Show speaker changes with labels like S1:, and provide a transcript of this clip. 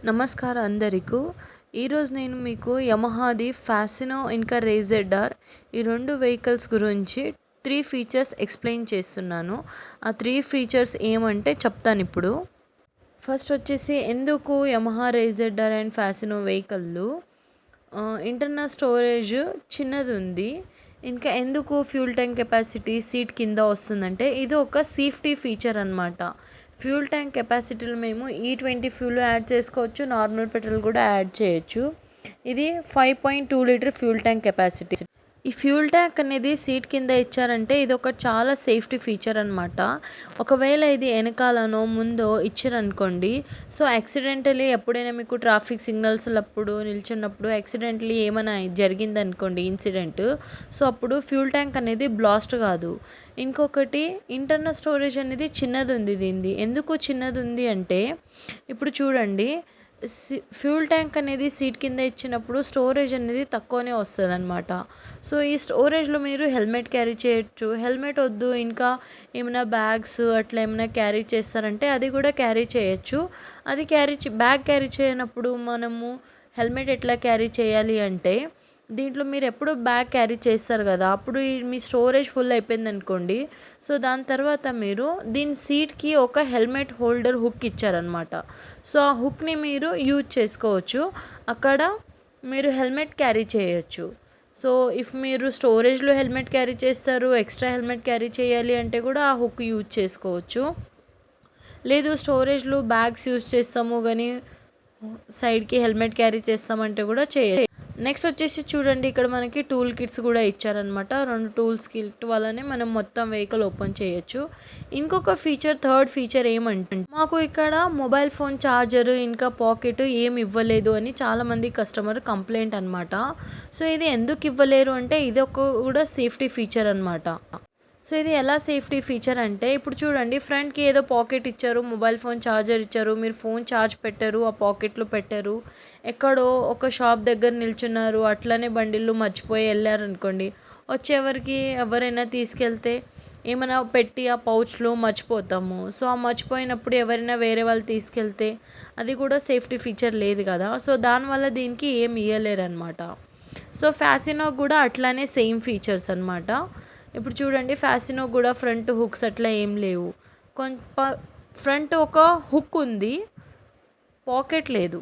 S1: నమస్కారం అందరికీ. ఈరోజు నేను మీకు యమహాది ఫాసినో ఇంకా రేజెడార్ ఈ 2 వెహికల్స్ గురించి 3 ఫీచర్స్ ఎక్స్‌ప్లెయిన్ చేస్తున్నాను. ఆ 3 ఫీచర్స్ ఏమంటే చెప్తానిప్పుడు. ఫస్ట్ వచ్చేసి ఎందుకు యమహా రేజెడార్ అండ్ ఫాసినో వెహికల్‌లు ఇంటర్నల్ స్టోరేజ్ చిన్నదుంది. ఇంకా ఎందుకు ఫ్యూల్ ట్యాంక్ కెపాసిటీ సీట్ కింద వస్తుందంటే ఇది ఒక సేఫ్టీ ఫీచర్ అనమాట. ఫ్యూల్ ట్యాంక్ కెపాసిటీలో మేము E20 ఫ్యూల్ యాడ్ చేసుకోవచ్చు, నార్మల్ పెట్రోల్ కూడా యాడ్ చేయొచ్చు. ఇది 5.2 లీటర్ ఫ్యూల్ ట్యాంక్ కెపాసిటీ. ఈ ఫ్యూల్ ట్యాంక్ అనేది సీట్ కింద ఇచ్చారంటే ఇది ఒక చాలా సేఫ్టీ ఫీచర్ అనమాట. ఒకవేళ ఇది వెనకాలనో ముందో ఇచ్చారనుకోండి, సో యాక్సిడెంటలీ ఎప్పుడైనా మీకు ట్రాఫిక్ సిగ్నల్స్‌లప్పుడు నిల్చున్నప్పుడు యాక్సిడెంటలీ ఏమైనా జరిగిందనుకోండి ఇన్సిడెంట్, సో అప్పుడు ఫ్యూల్ ట్యాంక్ అనేది బ్లాస్ట్ కాదు. ఇంకొకటి ఇంటర్నల్ స్టోరేజ్ అనేది చిన్నదుంది దీనిది. ఎందుకు చిన్నదుంది అంటే ఇప్పుడు చూడండి, ఫ్యూల్ ట్యాంక్ అనేది సీట్ కింద ఇచ్చినప్పుడు స్టోరేజ్ అనేది తక్కువనే వస్తుందన్నమాట. సో ఈ స్టోరేజ్లో మీరు హెల్మెట్ క్యారీ చేయొచ్చు. హెల్మెట్ వద్దు ఇంకా ఏమైనా బ్యాగ్స్ అట్లా ఏమైనా క్యారీ చేస్తారంటే అది కూడా క్యారీ చేయొచ్చు. అది బ్యాగ్ క్యారీ చేయనప్పుడు మనము హెల్మెట్ ఎట్లా క్యారీ చేయాలి అంటే దీంట్లో మీరు ఎప్పుడు బ్యాగ్ క్యారీ చేస్తారు కదా, అప్పుడు మీ స్టోరేజ్ ఫుల్ అయిపోయిందనుకోండి, సో దాని తర్వాత మీరు దీని సీట్కి ఒక హెల్మెట్ హోల్డర్ హుక్ ఇచ్చారనమాట. సో ఆ హుక్ని మీరు యూజ్ చేసుకోవచ్చు. అక్కడ మీరు హెల్మెట్ క్యారీ చేయొచ్చు. సో ఇఫ్ మీరు స్టోరేజ్లో హెల్మెట్ క్యారీ చేస్తారు, ఎక్స్ట్రా హెల్మెట్ క్యారీ చేయాలి అంటే కూడా ఆ హుక్ యూజ్ చేసుకోవచ్చు. లేదు స్టోరేజ్లో బ్యాగ్స్ యూజ్ చేస్తాము కానీ సైడ్కి హెల్మెట్ క్యారీ చేస్తామంటే కూడా చేయొచ్చు. నెక్స్ట్ వచ్చేసి చూడండి, ఇక్కడ మనకి టూల్ కిట్స్ కూడా ఇచ్చారనమాట. 2 టూల్స్ కిట్ వల్లనే మనం మొత్తం వెహికల్ ఓపెన్ చేయొచ్చు. ఇంకొక ఫీచర్, థర్డ్ ఫీచర్ ఏమంటే మాకు ఇక్కడ మొబైల్ ఫోన్ ఛార్జర్ ఇంకా పాకెట్ ఏమి ఇవ్వలేదు అని చాలామంది కస్టమర్ కంప్లైంట్ అనమాట. సో ఇది ఎందుకు ఇవ్వలేరు అంటే ఇది కూడా సేఫ్టీ ఫీచర్ అనమాట. సో ఇది ఎలా సేఫ్టీ ఫీచర్ అంటే ఇప్పుడు చూడండి, ఫ్రంట్కి ఏదో పాకెట్ ఇచ్చారు, మొబైల్ ఫోన్ ఛార్జర్ ఇచ్చారు, మీరు ఫోన్ ఛార్జ్ పెట్టారు, ఆ పాకెట్లో పెట్టారు, ఎక్కడో ఒక షాప్ దగ్గర నిల్చున్నారు, అట్లనే బండిల్లో మర్చిపోయి వెళ్ళారనుకోండి, వచ్చేవరికి ఎవరైనా తీసుకెళ్తే ఏమైనా పెట్టి ఆ పౌచ్లో మర్చిపోతాము. సో ఆ మర్చిపోయినప్పుడు ఎవరైనా వేరే వాళ్ళు తీసుకెళ్తే అది కూడా సేఫ్టీ ఫీచర్ లేదు కదా, సో దానివల్ల దీనికి ఏం ఇవ్వలేరు అనమాట. సో ఫాసినో కూడా అట్లానే సేమ్ ఫీచర్స్ అనమాట. ఇప్పుడు చూడండి, ఫాసినో కూడా ఫ్రంట్ హుక్స్ అట్లా ఏం లేవు. ఫ్రంట్ ఒక హుక్ ఉంది, పాకెట్ లేదు.